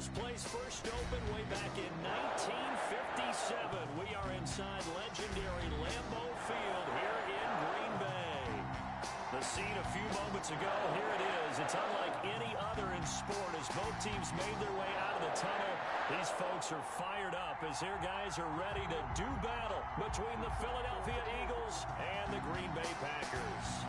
this place first opened way back in 1957. We are inside legendary Lambeau Field here in Green Bay. The scene a few moments ago, here it is. It's unlike any other in sport as both teams made their way out of the tunnel. These folks are fired up as their guys are ready to do battle between the Philadelphia Eagles and the Green Bay Packers.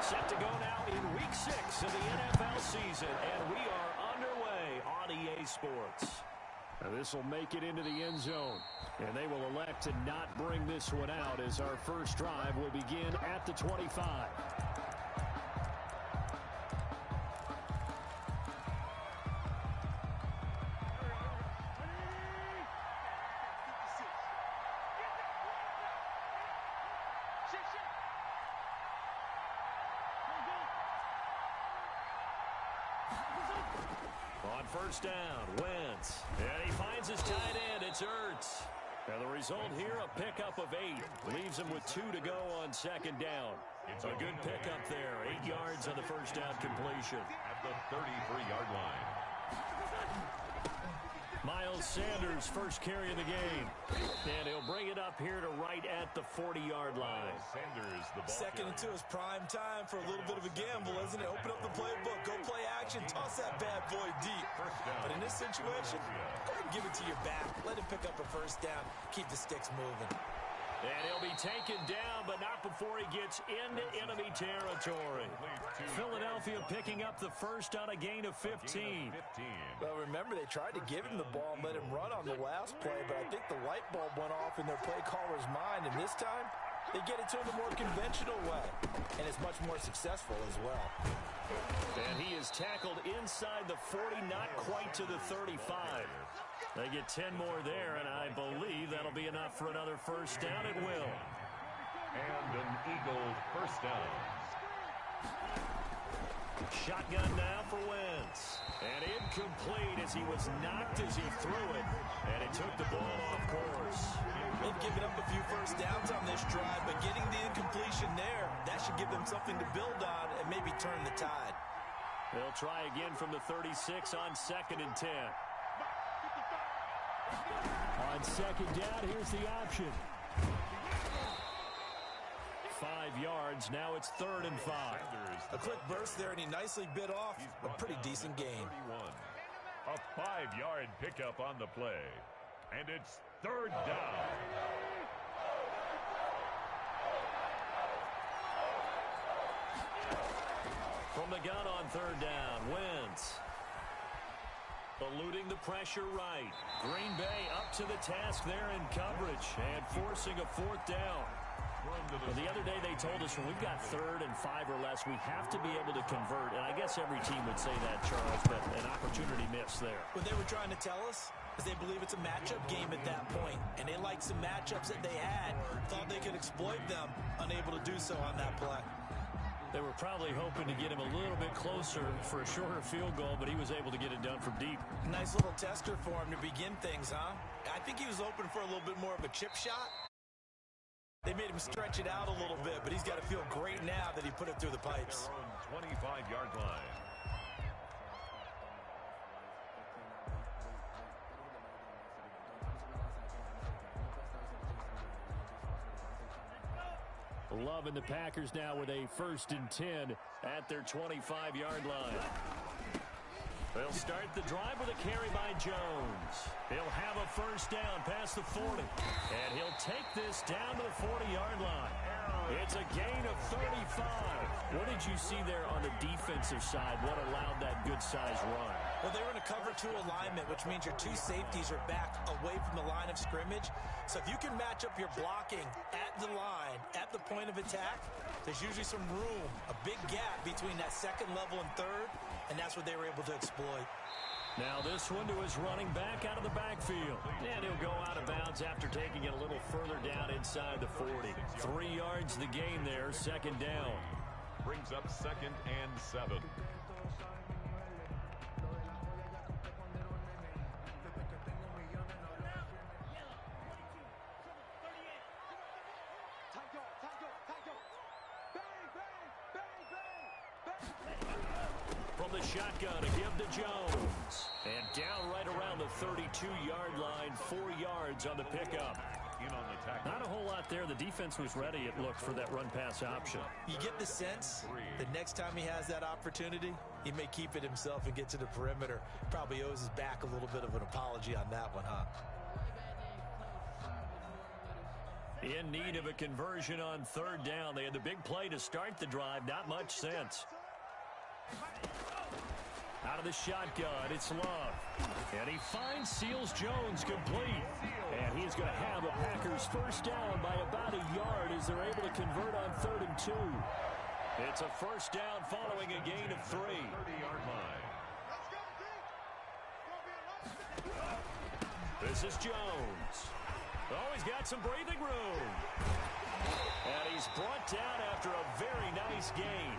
Set to go now in Week 6 of the NFL season, and we are underway on EA Sports. This will make it into the end zone, and they will elect to not bring this one out as our first drive will begin at the 25. On first down, Wentz. And he finds his tight end. It's Ertz. And the result here, a pickup of 8. Leaves him with 2 to go on second down. It's a good pickup there. 8 yards on the first down completion. At the 33-yard line. Miles Sanders, first carry of the game. And he'll bring it up here to right at the 40-yard line. Sanders, the ball Second and 2 is prime time for a little bit of a gamble, isn't it? Open up the playbook, go play action, toss that bad boy deep. But in this situation, go ahead and give it to your back. Let him pick up a first down, keep the sticks moving. And he'll be taken down, but not before he gets into enemy territory. Philadelphia picking up the first on a gain of 15. Well, remember, they tried to give him the ball and let him run on the last play, but I think the light bulb went off in their play caller's mind, and this time they get it to him the more conventional way, and it's much more successful as well. And he is tackled inside the 40, not quite to the 35. They get 10 more there, and I believe that'll be enough for another first down. It will. And an Eagle first down. Shotgun now for Wentz. And incomplete as he was knocked as he threw it. And it took the ball off course. They've given up a few first downs on this drive, but getting the incompletion there, that should give them something to build on and maybe turn the tide. They'll try again from the 36 on second and 10. On second down, here's the option. 5 yards. Now it's 3rd and 5. A quick burst there, and he nicely bit off a pretty decent gain. A 5-yard pickup on the play. And it's 3rd down. From the gun on 3rd down, Wentz. Eluding the pressure right. Green Bay up to the task there in coverage and forcing a 4th down. Well, the other day they told us when we've got 3rd and 5 or less, we have to be able to convert. And I guess every team would say that, Charles, but an opportunity missed there. What they were trying to tell us is they believe it's a matchup game at that point, and they liked some matchups that they had. Thought they could exploit them, unable to do so on that play. They were probably hoping to get him a little bit closer for a shorter field goal, but he was able to get it done from deep. Nice little tester for him to begin things, huh? I think he was open for a little bit more of a chip shot. They made him stretch it out a little bit, but he's got to feel great now that he put it through the pipes. 25-yard line. Loving the Packers now with a 1st and 10 at their 25-yard line. They'll start the drive with a carry by Jones. He'll have a first down past the 40. And he'll take this down to the 40-yard line. It's a gain of 35. What did you see there on the defensive side? What allowed that good-sized run? Well, they were in a cover 2 alignment, which means your 2 safeties are back away from the line of scrimmage. So if you can match up your blocking at the line, at the point of attack, there's usually some room, a big gap between that 2nd level and 3rd, and that's what they were able to exploit. Now this one to his running back out of the backfield. And he'll go out of bounds after taking it a little further down inside the 40. 3 yards the gain there, 2nd down. Brings up 2nd and 7. from the shotgun to give to Jones. And down right around the 32-yard line, 4 yards on the pickup. Not a whole lot there. The defense was ready, it looked, for that run-pass option. You get the sense that next time he has that opportunity, he may keep it himself and get to the perimeter. Probably owes his back a little bit of an apology on that one, huh? In need of a conversion on third down. They had the big play to start the drive. Not much sense. Out of the shotgun, it's Love. And he finds Seals Jones complete. And he's going to have a Packers first down by about a yard as they're able to convert on 3rd and 2. It's a first down following a gain of 3. 30-yard line. This is Jones. Oh, he's got some breathing room. And he's brought down after a very nice gain.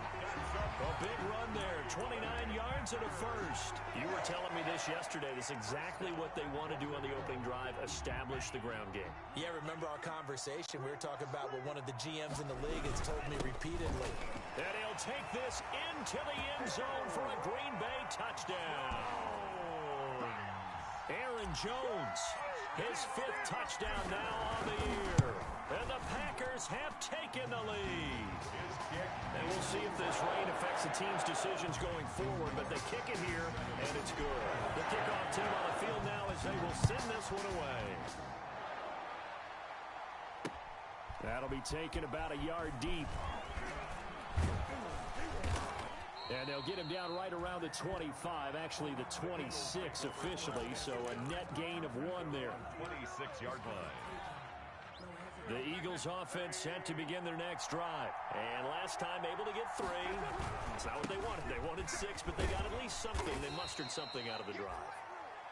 A big run there, 29 yards and a first. You were telling me this yesterday. This is exactly what they want to do on the opening drive, establish the ground game. Yeah, remember our conversation? We were talking about what one of the GMs in the league has told me repeatedly. And he'll take this into the end zone for a Green Bay touchdown. Aaron Jones, his 5th touchdown now on the year. And the Packers have taken the lead. And we'll see if this rain affects the team's decisions going forward, but they kick it here, and it's good. The kickoff team on the field now as they will send this one away. That'll be taken about a yard deep. And they'll get him down right around the 25, actually the 26 officially, so a net gain of 1 there. 26-yard line. The Eagles offense set to begin their next drive. And last time able to get 3. It's not what they wanted. They wanted 6, but they got at least something. They mustered something out of the drive.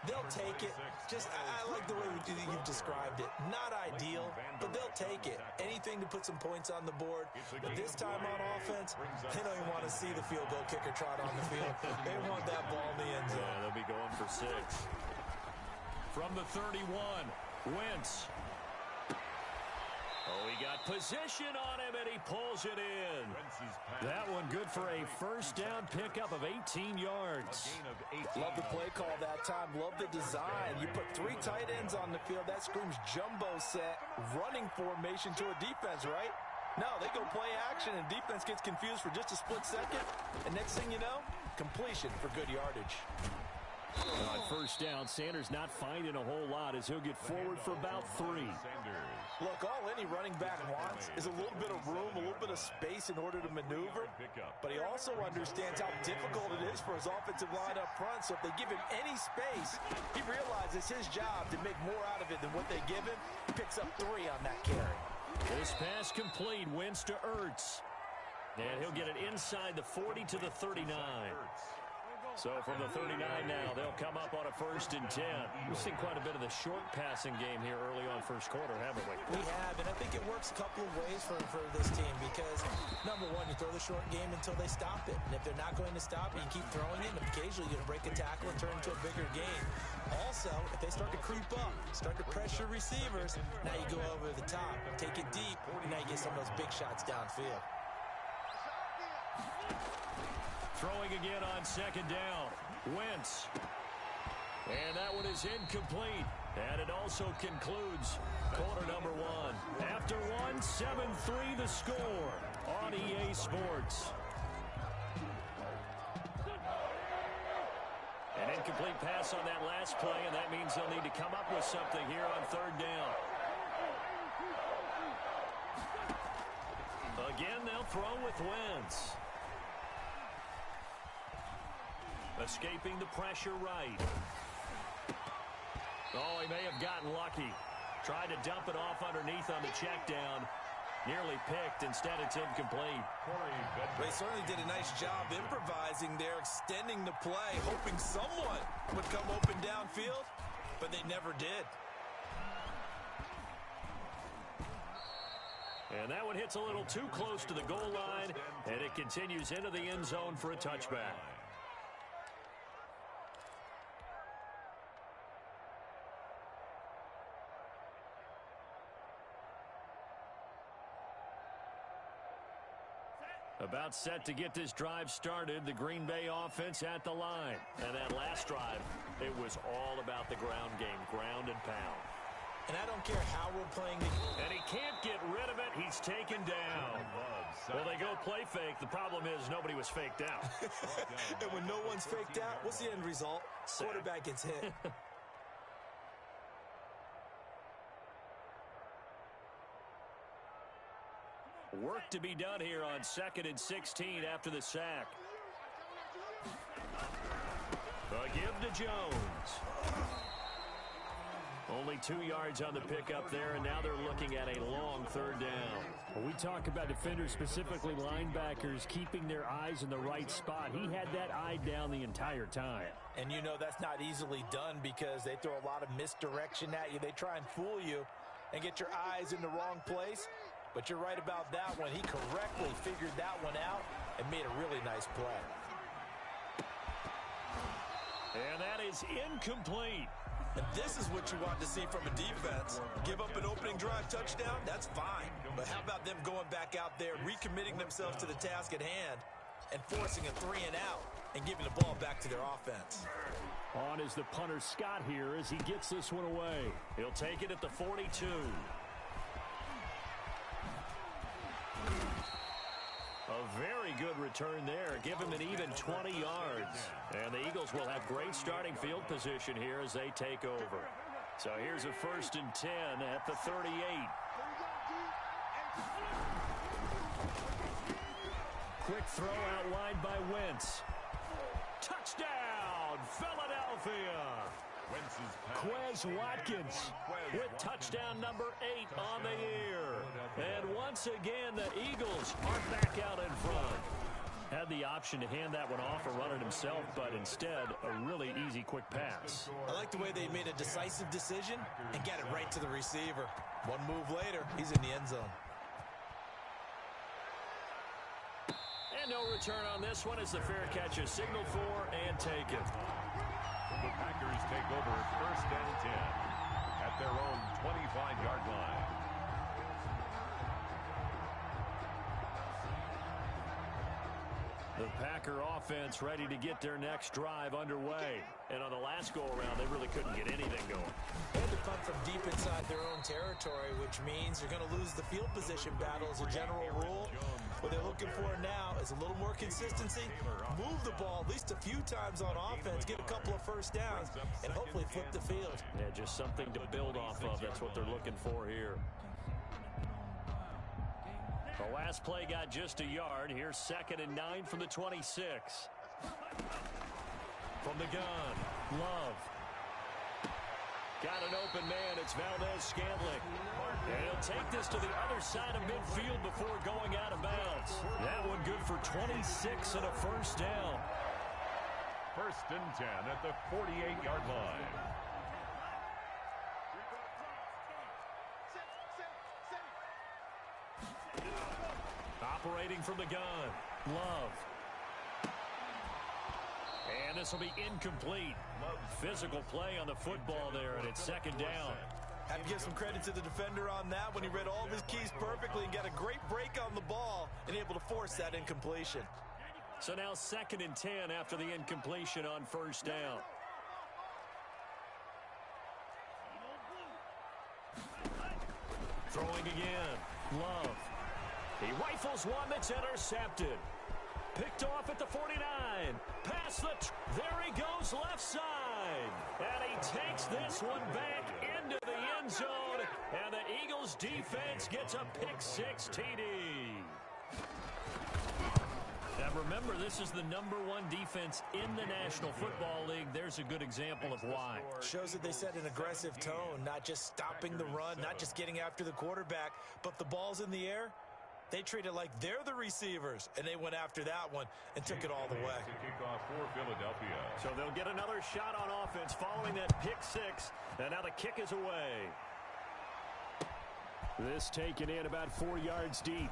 They'll take it. Just, I like the way you've described it. Not ideal, but they'll take it. Anything to put some points on the board. But this time on offense, they don't even want to see the field goal kicker trot on the field. They want that ball in the end zone. Yeah, they'll be going for 6. From the 31, Wentz. Oh, he got position on him, and he pulls it in. That one good for a first down pickup of 18 yards. Love the play call that time. Love the design. You put 3 tight ends on the field. That screams jumbo set, running formation to a defense, right? No, they go play action, and defense gets confused for just a split second. And next thing you know, completion for good yardage. On first down, Sanders not finding a whole lot as he'll get forward for about 3. Look, all any running back wants is a little bit of room, a little bit of space in order to maneuver. But he also understands how difficult it is for his offensive line up front. So if they give him any space, he realizes it's his job to make more out of it than what they give him. He picks up 3 on that carry. This pass complete, Wentz to Ertz. And he'll get it inside the 40 to the 39. So from the 39 now, they'll come up on a 1st and 10. We've seen quite a bit of the short passing game here early on first quarter, haven't we? We have, and I think it works a couple of ways for this team because, number one, you throw the short game until they stop it. And if they're not going to stop it, you keep throwing it, and occasionally you're going to break a tackle and turn into a bigger game. Also, if they start to creep up, start to pressure receivers, now you go over the top, take it deep, and now you get some of those big shots downfield. Throwing again on 2nd down. Wentz. And that one is incomplete. And it also concludes quarter number 1. After 1, 7-3 the score on EA Sports. An incomplete pass on that last play, and that means they'll need to come up with something here on 3rd down. Again, they'll throw with Wentz. Escaping the pressure right. Oh, he may have gotten lucky. Tried to dump it off underneath on the check down. Nearly picked. Instead, it's incomplete. They certainly did a nice job improvising there, extending the play, hoping someone would come open downfield, but they never did. And that one hits a little too close to the goal line, and it continues into the end zone for a touchback. About set to get this drive started, the Green Bay offense at the line. And that last drive, it was all about the ground game, ground and pound. And I don't care how we're playing. And he can't get rid of it. He's taken down. Well, they go play fake. The problem is nobody was faked out. And when no one's faked out, what's the end result? Quarterback gets hit. Work to be done here on 2nd and 16 after the sack. A give to Jones. Only 2 yards on the pickup there, and now they're looking at a long 3rd down. When we talk about defenders, specifically linebackers, keeping their eyes in the right spot, he had that eye down the entire time. And you know that's not easily done because they throw a lot of misdirection at you. They try and fool you and get your eyes in the wrong place. But you're right about that one. He correctly figured that one out and made a really nice play. And that is incomplete. And this is what you want to see from a defense. Give up an opening drive touchdown, that's fine. But how about them going back out there, recommitting themselves to the task at hand, and forcing a 3 and out, and giving the ball back to their offense. On is the punter Scott here as he gets this one away. He'll take it at the 42. A very good return there. Give him an even 20 yards. And the Eagles will have great starting field position here as they take over. So here's a 1st and 10 at the 38. Quick throw outlined by Wentz. Touchdown, Philadelphia. Quez Watkins with touchdown number 8 on the year. And once again, the Eagles are back out in front. Had the option to hand that one off or run it himself, but instead, a really easy, quick pass. I like the way they made a decisive decision and got it right to the receiver. One move later, he's in the end zone. And no return on this one as the fair catch is signaled for and taken. The Packers take over 1st and 10 at their own 25-yard line. The Packer offense ready to get their next drive underway. And on the last go-around, they really couldn't get anything going. They had to punt from deep inside their own territory, which means you're going to lose the field position battle as a general rule. What they're looking for now is a little more consistency, move the ball at least a few times on offense, get a couple of 1st downs, and hopefully flip the field. Yeah, just something to build off of. That's what they're looking for here. The last play got just a yard. Here's 2nd and 9 from the 26. From the gun, Love. Got an open man. It's Valdez-Scantling. And he'll take this to the other side of midfield before going out of bounds. That one good for 26 and a 1st down. 1st and 10 at the 48-yard line. Operating from the gun, Love. And this will be incomplete. Physical play on the football there, and it's 2nd down. Have to give some credit to the defender on that when he read all of his keys perfectly and got a great break on the ball and able to force that incompletion. So now 2nd and 10 after the incompletion on 1st down. Throwing again, Love. He rifles one that's intercepted. Picked off at the 49. Past there he goes left side. And he takes this one back into the end zone. And the Eagles defense gets a pick-6 TD. Now remember, this is the #1 defense in the National Football League. There's a good example of why. Shows that they set an aggressive tone, not just stopping the run, not just getting after the quarterback, but the ball's in the air. They treat it like they're the receivers, and they went after that one and took it all the way. Kickoff for Philadelphia. So they'll get another shot on offense following that pick-6, and now the kick is away. This taken in about 4 yards deep.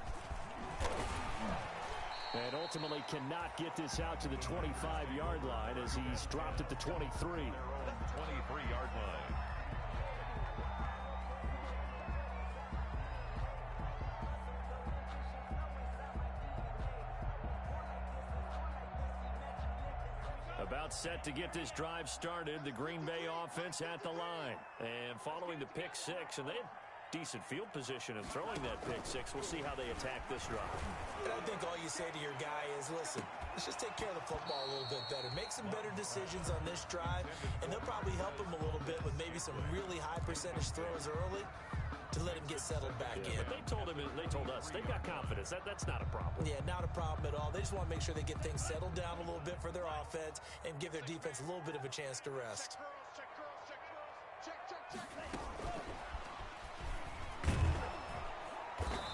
And ultimately cannot get this out to the 25-yard line as he's dropped at the 23. 23-yard line. About set to get this drive started, the Green Bay offense at the line. And following the pick six, and they have decent field position in throwing that pick six. We'll see how they attack this drive. And I think all you say to your guy is, listen, let's just take care of the football a little bit better. Make some better decisions on this drive, and they'll probably help him a little bit with maybe some really high percentage throws early to let him get settled back in. But they told us, they've got confidence. That's not a problem. Yeah, not a problem at all. They just want to make sure they get things settled down a little bit for their offense and give their defense a little bit of a chance to rest.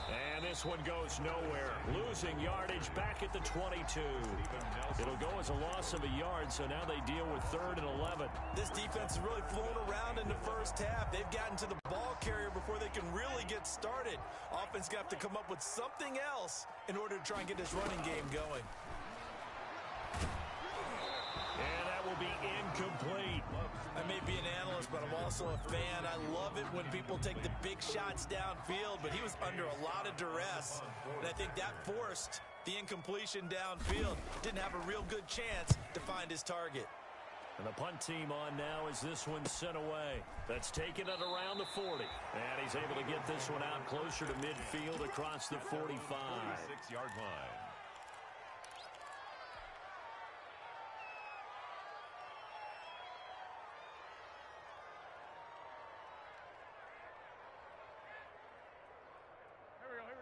And this one goes nowhere. Losing yardage back at the 22. It'll go as a loss of a yard, so now they deal with 3rd and 11. This defense is really flown around in the first half. They've gotten to the ball carrier before they can really get started. Offense got to come up with something else in order to try and get this running game going. And that will be incomplete. I may be an analyst, but I'm also a fan. I love it when people take the big shots downfield, but he was under a lot of duress, and I think that forced the incompletion downfield. Didn't have a real good chance to find his target. And the punt team on now as this one's sent away. That's taken it around the 40. And he's able to get this one out closer to midfield across the 45. 46-yard line.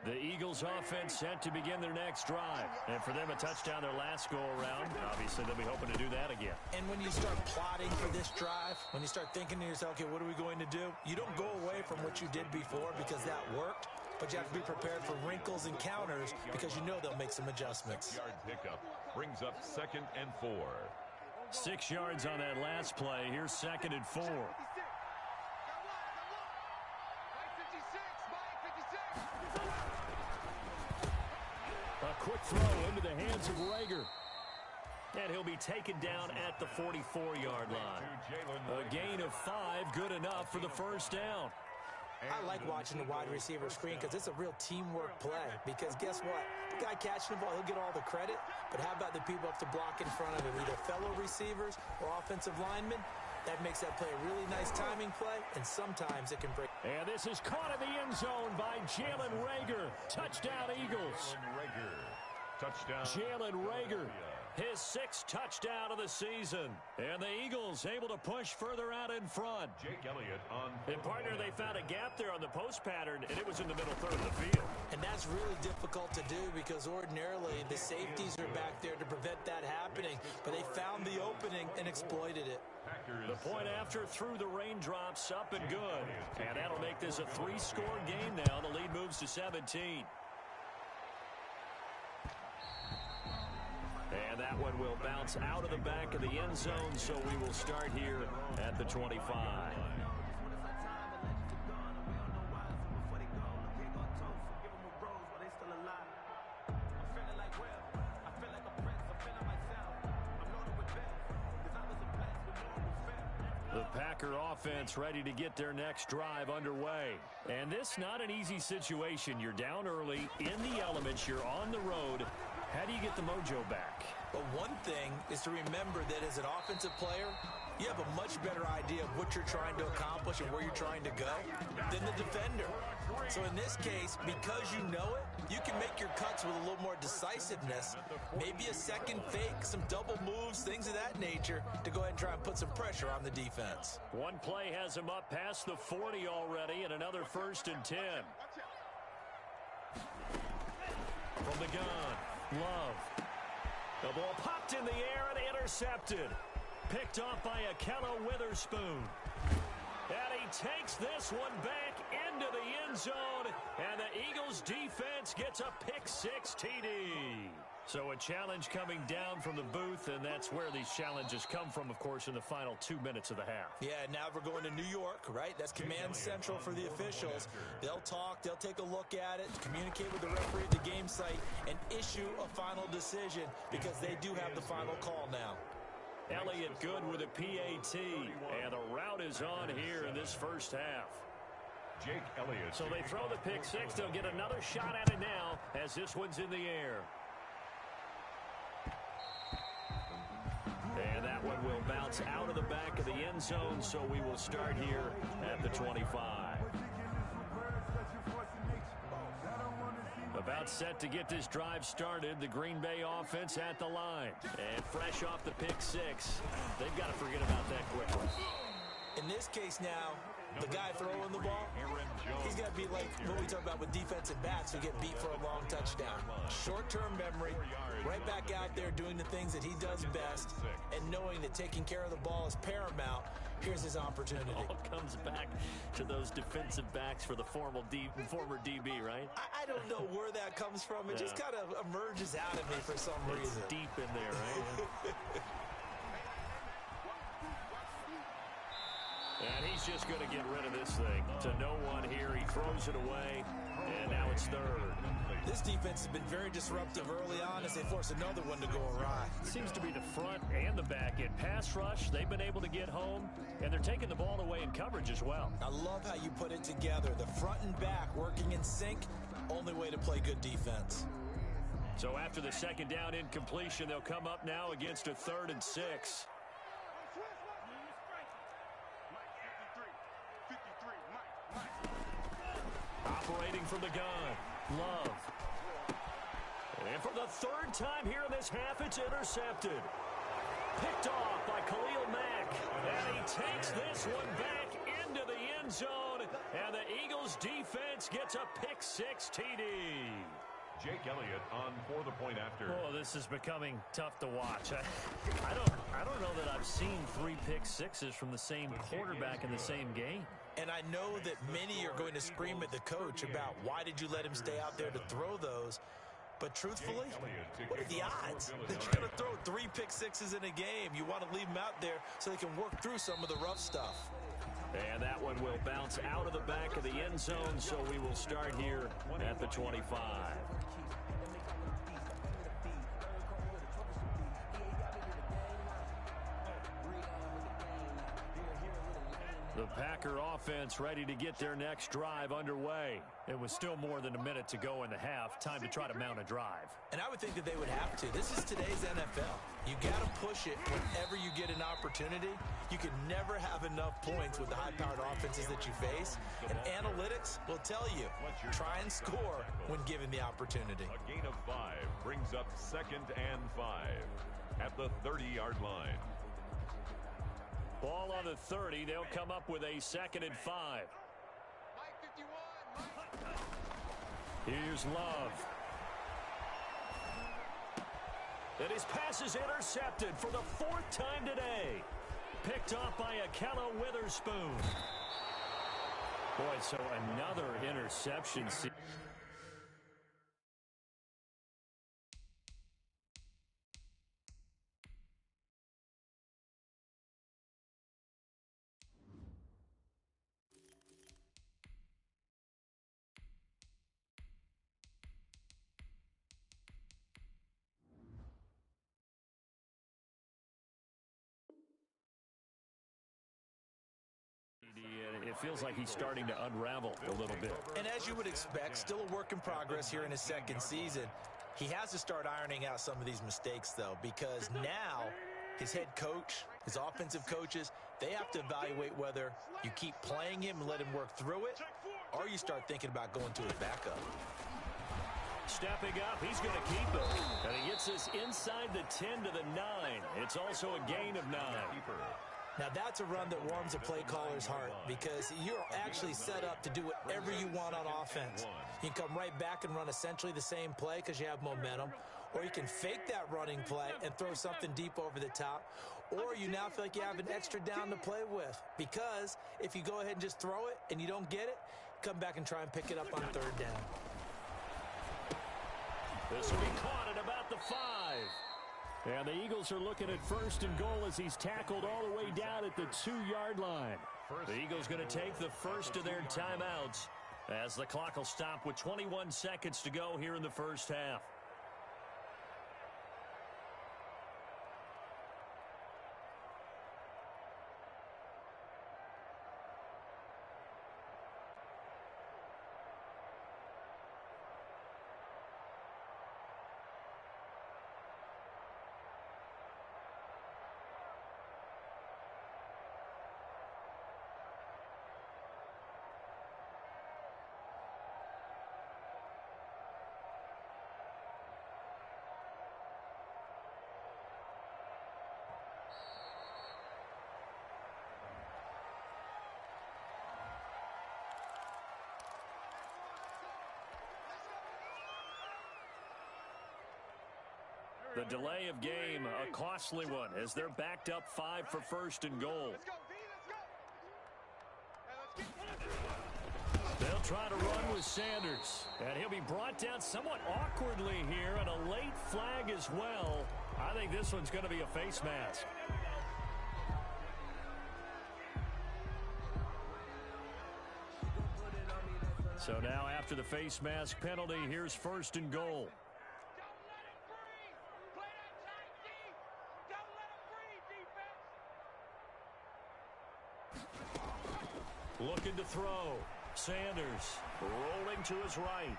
The Eagles offense set to begin their next drive. And for them, a touchdown their last go-around. Obviously, they'll be hoping to do that again. And when you start plotting for this drive, when you start thinking to yourself, okay, what are we going to do? You don't go away from what you did before because that worked, but you have to be prepared for wrinkles and counters because you know they'll make some adjustments. Yard pickup brings up 2nd and 4. 6 yards on that last play. Here's 2nd and 4. A quick throw into the hands of Rager. And he'll be taken down at the 44-yard line. A gain of 5, good enough for the first down. I like watching the wide receiver screen because it's a real teamwork play. Because guess what? The guy catching the ball, he'll get all the credit. But how about the people up to block in front of him, either fellow receivers or offensive linemen? That makes that play a really nice timing play, and sometimes it can break. And this is caught in the end zone by Jalen Rager. Touchdown, Eagles. Touchdown. Jalen Rager, his 6th touchdown of the season. And the Eagles able to push further out in front. Jake Elliott on. And partner, they found a gap there on the post pattern, and it was in the middle third of the field. And that's really difficult to do because ordinarily the safeties are back there to prevent that happening. But they found the opening and exploited it. The point after through the raindrops, up and good. And that'll make this a 3-score game now. The lead moves to 17. And that one will bounce out of the back of the end zone, so we will start here at the 25. The Packer offense ready to get their next drive underway. And this not an easy situation. You're down early, in the elements, you're on the road. How do you get the mojo back? But one thing is to remember that as an offensive player, you have a much better idea of what you're trying to accomplish and where you're trying to go than the defender. So in this case, because you know it, you can make your cuts with a little more decisiveness. Maybe a second fake, some double moves, things of that nature to go ahead and try and put some pressure on the defense. One play has him up past the 40 already, and another 1st and 10. From the gun, Love. The ball popped in the air and intercepted. Picked off by Akello Witherspoon. And he takes this one back into the end zone. And the Eagles defense gets a pick-6 TD. So a challenge coming down from the booth, and that's where these challenges come from, of course, in the final 2 minutes of the half. Yeah, now we're going to New York, right? That's command central for the officials. They'll talk, they'll take a look at it, communicate with the referee at the game site, and issue a final decision because they do have the final call now. Elliott good with a PAT, and the route is on here in this first half. Jake Elliott. So they throw the pick-6. They'll get another shot at it now as this one's in the air. And that one will bounce out of the back of the end zone, so we will start here at the 25. About set to get this drive started, the Green Bay offense at the line. And fresh off the pick six, they've got to forget about that quickly. In this case now, the guy throwing the ball, he's got to be like what we talk about with defensive backs who get beat for a long touchdown. Short-term memory, right back out there doing the things that he does best, and knowing that taking care of the ball is paramount. Here's his opportunity. All comes back to those defensive backs for the former DB, right? I don't know where that comes from. It just kind of emerges out of me for some reason. It's deep in there, right? And he's just going to get rid of this thing to no one here. He throws it away, and now it's third. This defense has been very disruptive early on as they force another one to go awry. Seems to be the front and the back end. Pass rush, they've been able to get home, and they're taking the ball away in coverage as well. I love how you put it together. The front and back working in sync, only way to play good defense. So after the second down incompletion, they'll come up now against a 3rd and 6. Operating from the gun, Love. And for the 3rd time here in this half, it's intercepted. Picked off by Khalil Mack. And he takes this one back into the end zone. And the Eagles defense gets a pick 6 TD. Jake Elliott on for the point after. Oh, this is becoming tough to watch. I don't know that I've seen 3 pick sixes from the same quarterback in the same game. And I know that many are going to scream at the coach about why did you let him stay out there to throw those. But truthfully, what are the odds that you're going to throw 3 pick sixes in a game? You want to leave them out there so they can work through some of the rough stuff. And that one will bounce out of the back of the end zone, so we will start here at the 25. The Packer offense ready to get their next drive underway. It was still more than a minute to go in the half. Time to try to mount a drive. And I would think that they would have to. This is today's NFL. You got to push it whenever you get an opportunity. You can never have enough points with the high-powered offenses that you face. And analytics will tell you, try and score when given the opportunity. A gain of 5 brings up 2nd and 5 at the 30-yard line. Ball on the 30. They'll come up with a 2nd and 5. Here's Love. And his pass is intercepted for the 4th time today. Picked off by Akello Witherspoon. Boy, so another interception. It feels like he's starting to unravel a little bit. And as you would expect, still a work in progress here in his 2nd season. He has to start ironing out some of these mistakes, though, because now his head coach, his offensive coaches, they have to evaluate whether you keep playing him and let him work through it, or you start thinking about going to his backup. Stepping up, he's going to keep it. And he gets this inside the 10 to the 9. It's also a gain of 9. Now, that's a run that warms a play caller's heart because you're actually set up to do whatever you want on offense. You can come right back and run essentially the same play because you have momentum, or you can fake that running play and throw something deep over the top, or you now feel like you have an extra down to play with because if you go ahead and just throw it and you don't get it, come back and try and pick it up on 3rd down. This will be caught at about the 5. And the Eagles are looking at 1st and goal as he's tackled all the way down at the 2-yard line. The Eagles going to take the first of their timeouts as the clock will stop with 21 seconds to go here in the first half. The delay of game, a costly one, as they're backed up 5 for first and goal. They'll try to run with Sanders, and he'll be brought down somewhat awkwardly here, and a late flag as well. I think this one's going to be a face mask. So now after the face mask penalty, here's first and goal. Looking to throw. Sanders rolling to his right.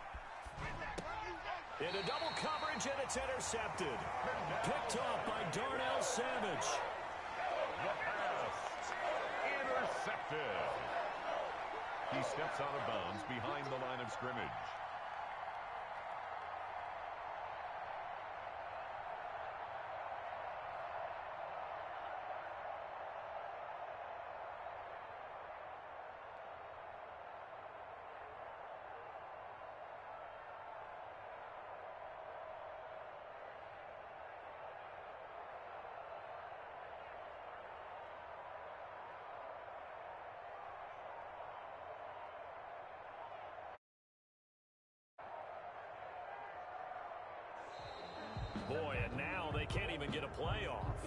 Into double coverage, and it's intercepted. Picked off by Darnell Savage. The pass. Intercepted. He steps out of bounds behind the line of scrimmage. Boy, and now they can't even get a play off.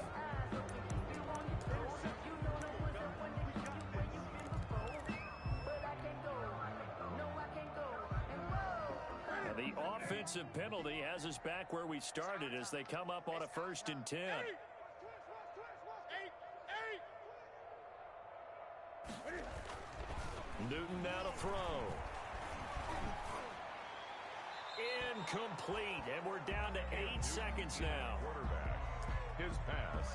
And the offensive penalty has us back where we started as they come up on a 1st and 10. Newton now to throw. Incomplete, and we're down to 8 seconds now. Quarterback. His pass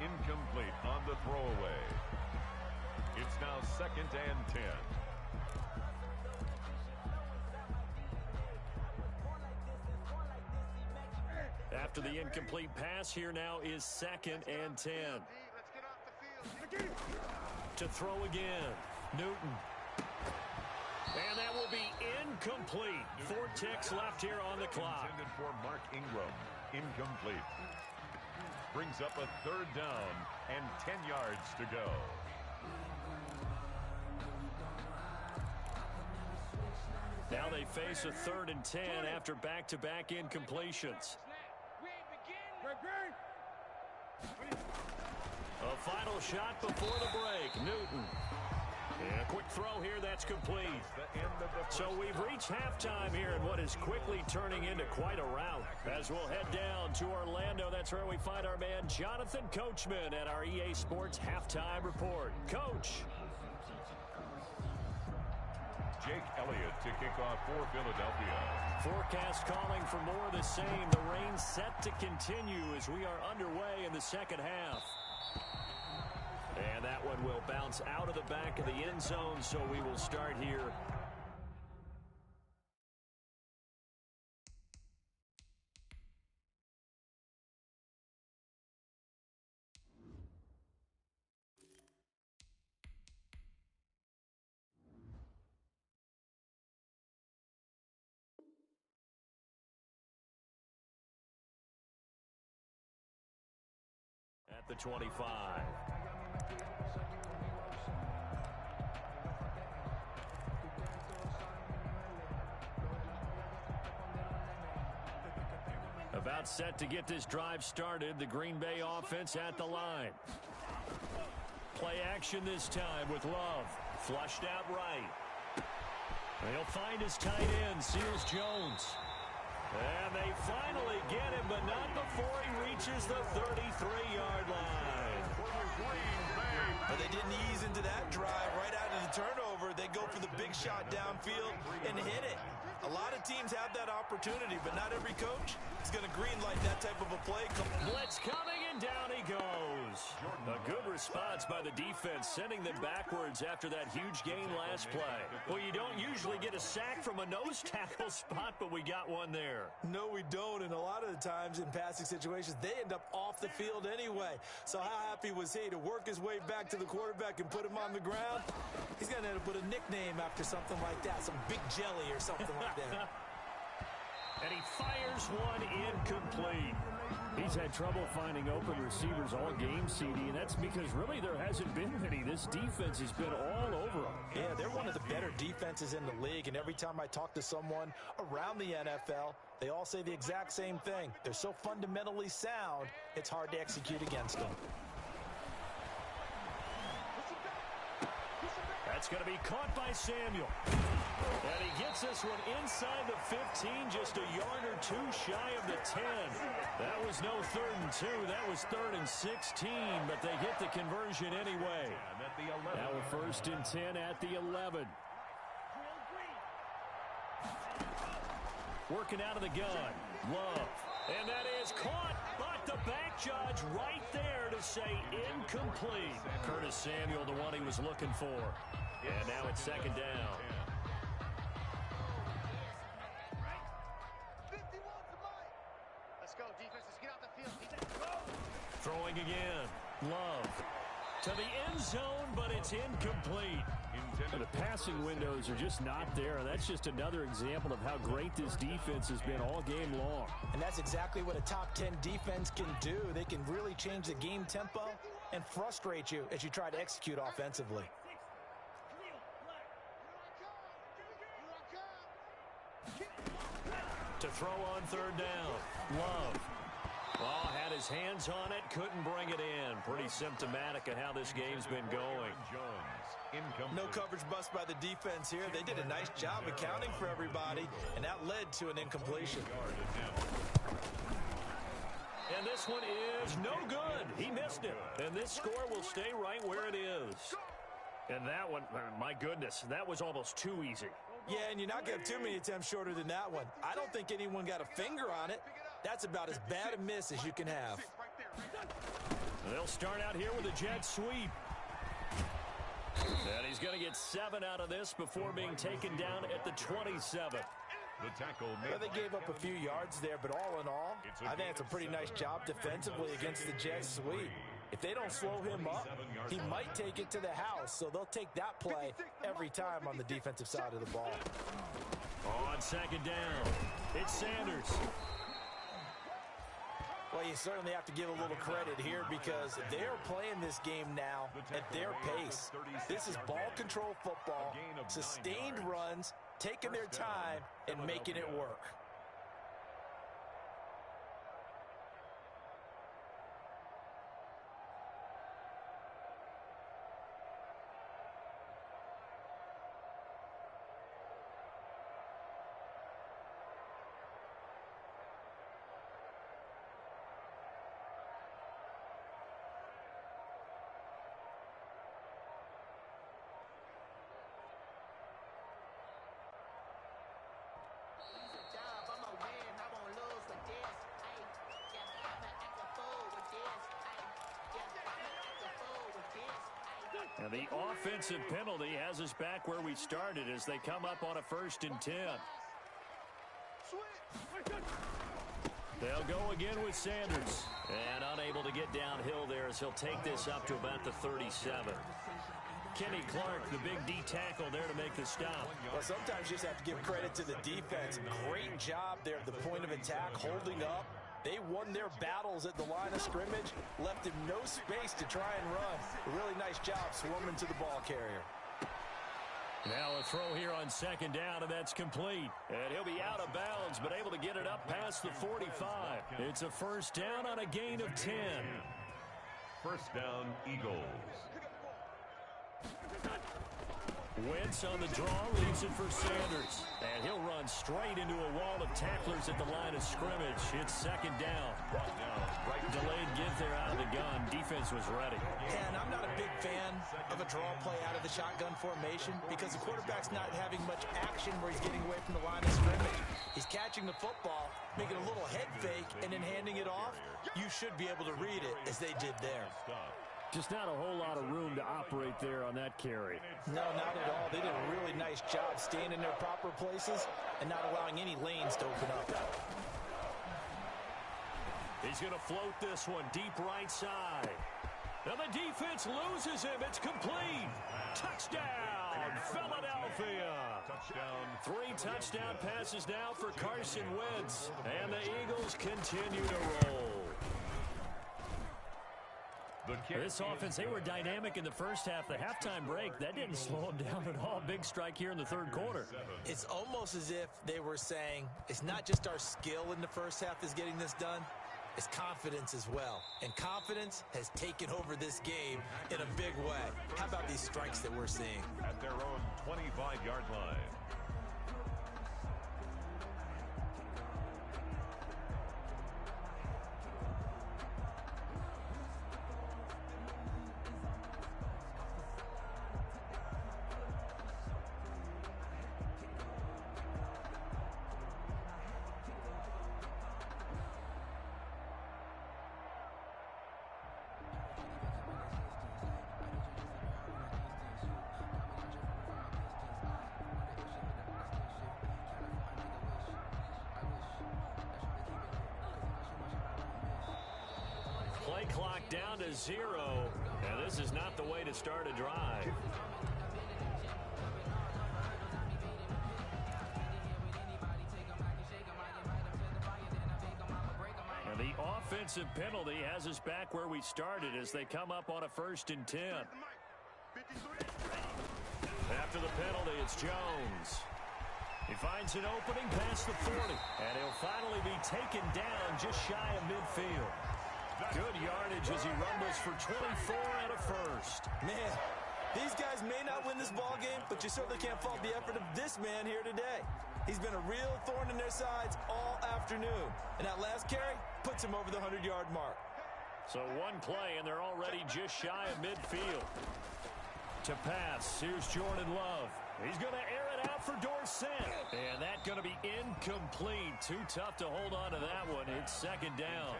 incomplete on the throwaway. It's now 2nd and 10. After the incomplete pass, here now is 2nd and 10. To throw again, Newton. And that will be incomplete. 4 ticks left here on the clock. Intended for Mark Ingram. Incomplete. Brings up a 3rd down and 10 yards to go. Now they face a 3rd and 10 after back-to-back incompletions. A final shot before the break. Newton. And a quick throw here that's complete. So we've reached halftime here in what is quickly turning into quite a rout. As we'll head down to Orlando, that's where we find our man Jonathan Coachman at our EA Sports Halftime Report. Coach. Jake Elliott to kick off for Philadelphia. Forecast calling for more of the same. The rain set to continue as we are underway in the second half. And that one will bounce out of the back of the end zone, so we will start here. At the 25. About set to get this drive started. The Green Bay offense at the line. Play action this time with Love. Flushed out right. They'll find his tight end, Sears Jones. And they finally get him, but not before he reaches the 33-yard line. But they didn't ease into that drive. Right out of the turnover, they go for the big shot downfield and hit it. A lot of teams have that opportunity, but not every coach is going to greenlight that type of a play. Blitz coming, and down he goes. A good response by the defense, sending them backwards after that huge gain last play. Well, you don't usually get a sack from a nose tackle spot, but we got one there. No, we don't, and a lot of the times in passing situations, they end up off the field anyway. So how happy was he to work his way back to the quarterback and put him on the ground? He's going to end up with a nickname after something like that, some Big Jelly or something like that. And he fires one incomplete. He's had trouble finding open receivers all game, CD, and that's because really there hasn't been many. This defense has been all over them. Yeah, they're one of the better defenses in the league, and every time I talk to someone around the NFL, they all say the exact same thing. They're so fundamentally sound, it's hard to execute against them. That's going to be caught by Samuel. And he gets this one inside the 15, just a yard or two shy of the 10. That was no 3rd and 2. That was 3rd and 16, but they get the conversion anyway. Now a 1st and 10 at the 11. Working out of the gun. Love. And that is caught, but the back judge right there to say incomplete. Curtis Samuel, the one he was looking for. And now it's 2nd down. Let's go, defense. Let's get out the field. Throwing again. Love. To the end zone, but it's incomplete. The passing windows are just not there. That's just another example of how great this defense has been all game long. And that's exactly what a top 10 defense can do. They can really change the game tempo and frustrate you as you try to execute offensively. To throw on 3rd down. Love. Oh, had his hands on it, couldn't bring it in. Pretty symptomatic of how this game's been going. No coverage bust by the defense here. They did a nice job accounting for everybody, and that led to an incompletion. And this one is no good. He missed it. And this score will stay right where it is. And that one, my goodness, that was almost too easy. Yeah, and you're not going to have too many attempts shorter than that one. I don't think anyone got a finger on it. That's about as bad a miss as you can have. They'll start out here with a jet sweep. And he's going to get 7 out of this before being taken down at the 27. The tackle Well, they gave up a few yards there, but all in all, I think it's a pretty nice job defensively against the jet sweep. If they don't slow him up, he might take it to the house, so they'll take that play every time on the defensive side of the ball. On 2nd down, it's Sanders. Well, you certainly have to give a little credit here because they're playing this game now at their pace. This is ball control football, sustained runs, taking their time, and making it work. And the offensive penalty has us back where we started as they come up on a 1st and 10. They'll go again with Sanders. And unable to get downhill there as he'll take this up to about the 37. Kenny Clark, the big D tackle there to make the stop. Well, sometimes you just have to give credit to the defense. Great job there at the point of attack, holding up. They won their battles at the line of scrimmage, left him no space to try and run. A really nice job swarming to the ball carrier. Now a throw here on 2nd down, and that's complete. And he'll be out of bounds, but able to get it up past the 45. It's a 1st down on a gain of 10. 1st down, Eagles. Wentz on the draw, leaves it for Sanders. And he'll run straight into a wall of tacklers at the line of scrimmage. It's 2nd down. Delayed give there out of the gun. Defense was ready. And I'm not a big fan of a draw play out of the shotgun formation because the quarterback's not having much action where he's getting away from the line of scrimmage. He's catching the football, making a little head fake, and then handing it off. You should be able to read it as they did there. Just not a whole lot of room to operate there on that carry. No, not at all. They did a really nice job staying in their proper places and not allowing any lanes to open up. He's going to float this one deep right side. Now the defense loses him. It's complete. Touchdown, Philadelphia. Touchdown. 3 touchdown passes now for Carson Wentz. And the Eagles continue to roll. This offense, they were dynamic in the first half. The halftime break, that didn't slow them down at all. Big strike here in the third quarter. It's almost as if they were saying, it's not just our skill in the first half that's getting this done, it's confidence as well. And confidence has taken over this game in a big way. How about these strikes that we're seeing? At their own 25-yard line. Play clock down to 0, and this is not the way to start a drive. And the offensive penalty has us back where we started as they come up on a 1st and 10. After the penalty, it's Jones. He finds an opening past the 40, and he'll finally be taken down just shy of midfield. Good yardage as he rumbles for 24 and a first. Man, these guys may not win this ball game, but you certainly can't fault the effort of this man here today. He's been a real thorn in their sides all afternoon. And that last carry puts him over the 100-yard mark. So one play, and they're already just shy of midfield. To pass, here's Jordan Love. He's going to air it out for Dorsett. And that's going to be incomplete. Too tough to hold on to that one. It's 2nd down.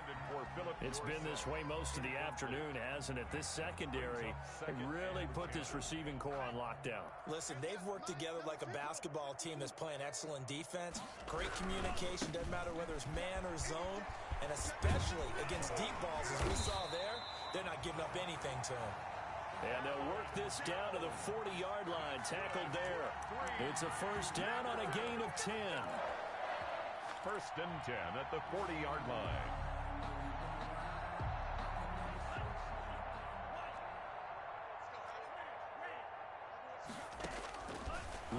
It's been this way most of the afternoon, hasn't it? This secondary really put this receiving core on lockdown. Listen, they've worked together like a basketball team that's playing excellent defense. Great communication, doesn't matter whether it's man or zone. And especially against deep balls, as we saw there, they're not giving up anything to them. And they'll work this down to the 40-yard line. Tackled there. It's a 1st down on a gain of 10. 1st and 10 at the 40-yard line.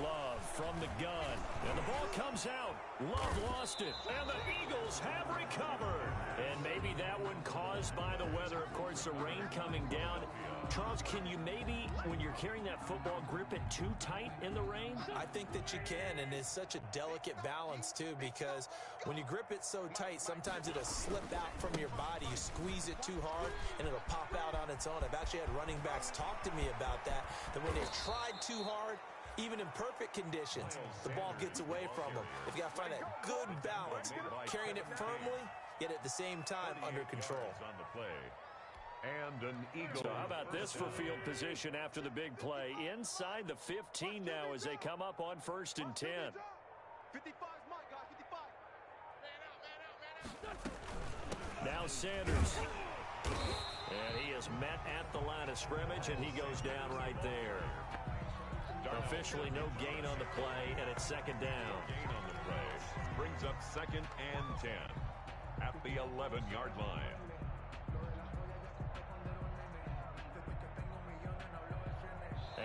Love from the gun. And the ball comes out. Love lost it. And the Eagles have recovered. And maybe that one caused by the weather. Of course, the rain coming down. Charles, can you maybe, when you're carrying that football, grip it too tight in the rain? I think that you can, and it's such a delicate balance, too, because when you grip it so tight, sometimes it'll slip out from your body. You squeeze it too hard, and it'll pop out on its own. I've actually had running backs talk to me about that when they've tried too hard, even in perfect conditions, the ball gets away from them. You've got to find that good balance, carrying it firmly, yet at the same time under control. On the play. And an Eagle. So how about this for field position after the big play? Inside the 15 now as they come up on 1st and 10. 55 is mine, guys. 55. Man out. Now Sanders. And he is met at the line of scrimmage, and he goes down right there. Officially no gain on the play, and it's 2nd down. Gain on the play. Brings up 2nd and 10 at the 11-yard line.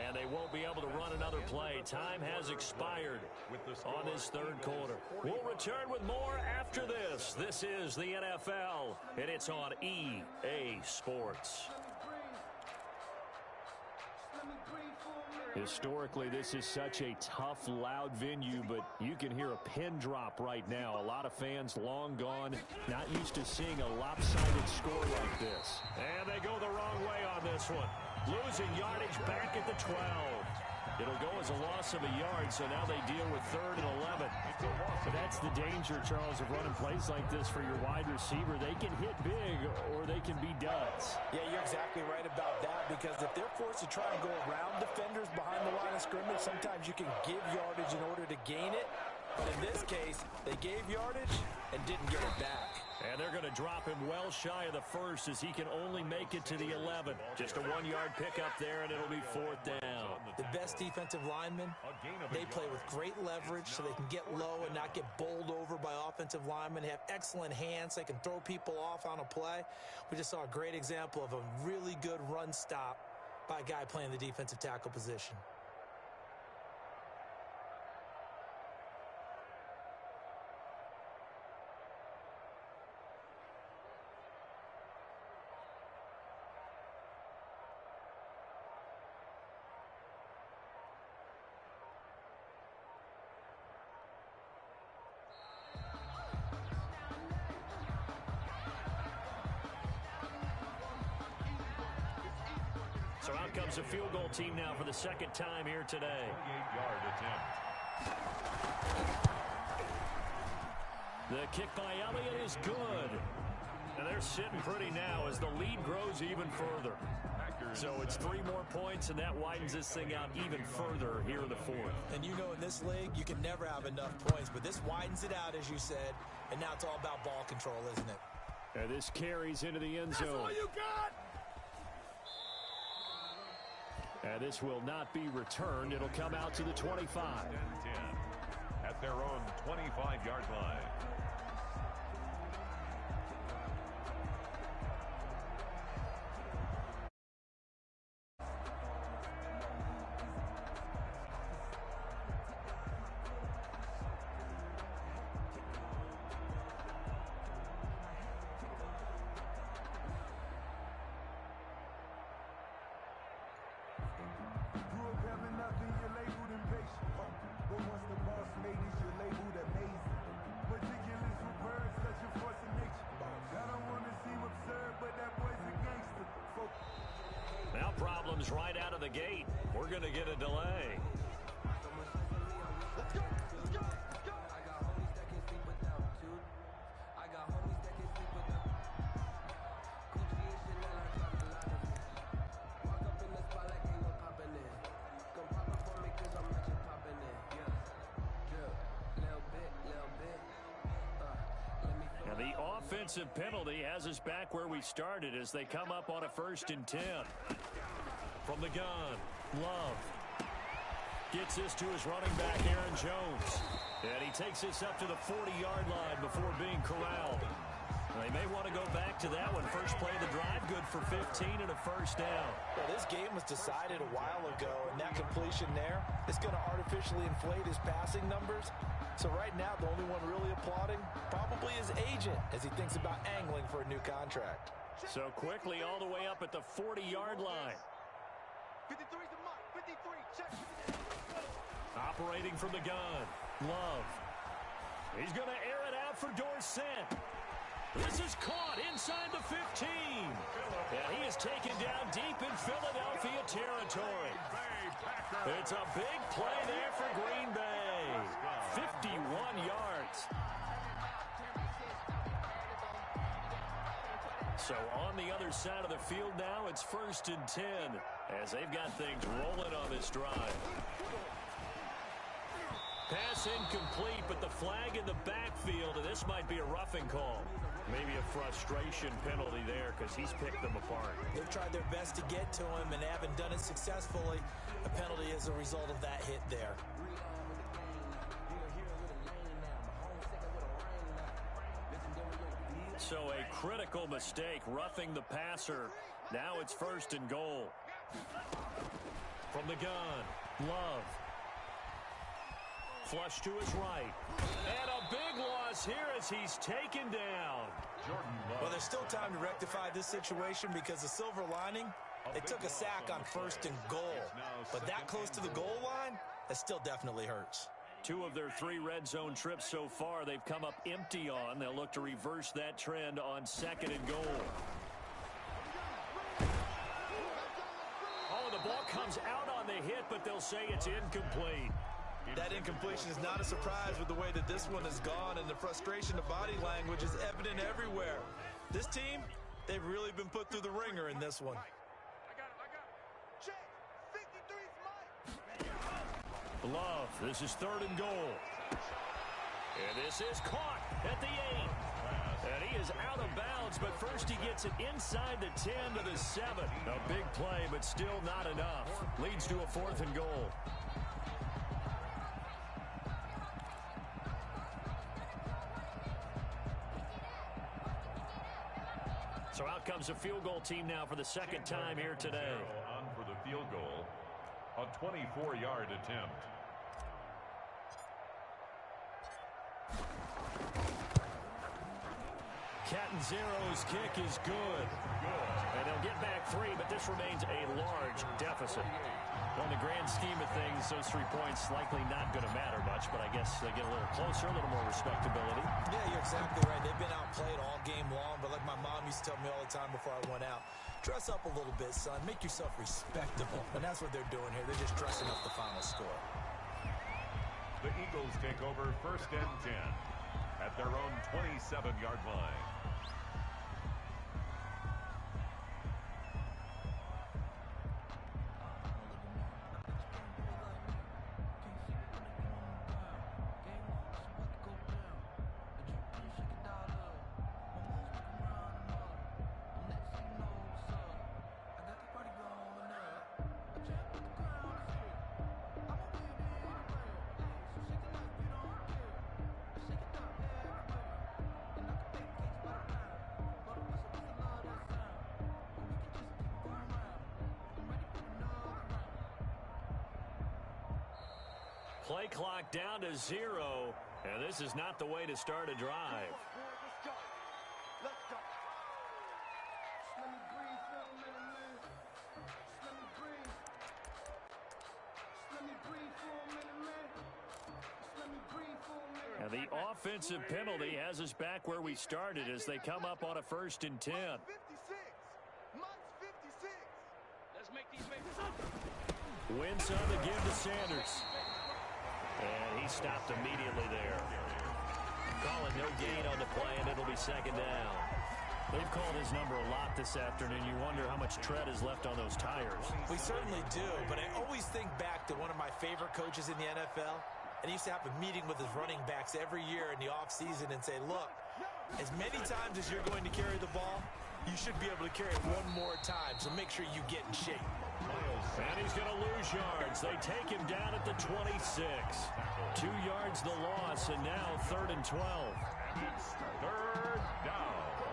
And they won't be able to run another play. Time has expired on this 3rd quarter. We'll return with more after this. This is the NFL, and it's on EA Sports. Historically, this is such a tough, loud venue, but you can hear a pin drop right now. A lot of fans long gone, not used to seeing a lopsided score like this. And they go the wrong way on this one. Losing yardage back at the 12. It'll go as a loss of a yard, so now they deal with 3rd and 11. So that's the danger, Charles, of running plays like this for your wide receiver. They can hit big or they can be duds. Yeah, you're exactly right about that, because if they're forced to try and go around defenders behind the line of scrimmage, sometimes you can give yardage in order to gain it. But in this case, they gave yardage and didn't get it back. And they're going to drop him well shy of the first as he can only make it to the 11. Just a 1-yard pickup there, and it'll be 4th down. The best defensive linemen, they play with great leverage so they can get low and not get bowled over by offensive linemen. They have excellent hands. They can throw people off on a play. We just saw a great example of a really good run stop by a guy playing the defensive tackle position. So out comes a field goal team now for the second time here today. 28-yard attempt. The kick by Elliott is good. And they're sitting pretty now as the lead grows even further. So it's 3 more points, and that widens this thing out even further here in the 4th. And you know in this league, you can never have enough points, but this widens it out, as you said, and now it's all about ball control, isn't it? And this carries into the end zone. That's all you got! And this will not be returned. It'll come out to the 25. 10 at their own 25-yard line. Now problems right out of the gate. We're going to get a delay. Let's go. Let's go. Let's go. I got homies that can sleep without two. I got homies that can sleep without Gucci and Chanel. I got a lot of it. Walk up in the spot like ain't no poppin' in. Come pop up for me cause I'm matching poppin' in. Yeah. Drip. Little bit. And the offensive penalty has us back where we started as they come up on a 1st and 10. From the gun, Love gets this to his running back, Aaron Jones. And he takes this up to the 40-yard line before being corralled. They may want to go back to that one. First play of the drive, good for 15 and a 1st down. Well, this game was decided a while ago, and that completion there is going to artificially inflate his passing numbers. So right now, the only one really applauding probably his agent as he thinks about angling for a new contract. So quickly all the way up at the 40-yard line. 53's the mark. 53. Check. Operating from the gun, Love. He's going to air it out for Dorsett. This is caught inside the 15. And he is taken down deep in Philadelphia territory. It's a big play there for Green Bay. 51 yards. So on the other side of the field now, it's 1st and 10 as they've got things rolling on this drive. Pass incomplete, but the flag in the backfield, and this might be a roughing call. Maybe a frustration penalty there because he's picked them apart. They've tried their best to get to him and haven't done it successfully. A penalty as a result of that hit there. So a critical mistake, roughing the passer. Now it's 1st and goal. From the gun, Love. Flush to his right. And a big loss here as he's taken down. Well, there's still time to rectify this situation because the silver lining, they took a sack on 1st and goal. But that close to the goal line, that still definitely hurts. 2 of their 3 red zone trips so far, they've come up empty on. They'll look to reverse that trend on 2nd and goal. Oh, the ball comes out on the hit, but they'll say it's incomplete. That incompletion is not a surprise with the way that this one has gone, and the frustration of body language is evident everywhere. This team, they've really been put through the ringer in this one. I got it. Check. 53's mine. Love, this is 3rd and goal. And this is caught at the 8. And he is out of bounds, but first he gets it inside the 10 to the 7. A big play, but still not enough. Leads to a 4th and goal. So out comes a field goal team now for the second time here today. On for the field goal, a 24-yard attempt. Catanzaro's kick is good. And they'll get back 3, but this remains a large deficit. On the grand scheme of things, those 3 points likely not going to matter much, but I guess they get a little closer, a little more respectability. Yeah, you're exactly right. They've been outplayed all game long, but like my mom used to tell me all the time before I went out, dress up a little bit, son. Make yourself respectable. And that's what they're doing here. They're just dressing up the final score. The Eagles take over 1st and 10 at their own 27-yard line. Play clock down to 0, and this is not the way to start a drive. And the offensive penalty has us back where we started as they come up on a 1st and 10. Let's make these make Wins on the give to Sanders. And he stopped immediately there. Calling no gain on the play, and it'll be 2nd down. They've called his number a lot this afternoon. You wonder how much tread is left on those tires. We certainly do, but I always think back to one of my favorite coaches in the NFL. And he used to have a meeting with his running backs every year in the offseason and say, look, as many times as you're going to carry the ball, you should be able to carry it one more time, so make sure you get in shape. And he's going to lose yards. They take him down at the 26. 2 yards the loss, and now 3rd and 12. And it's 3rd down.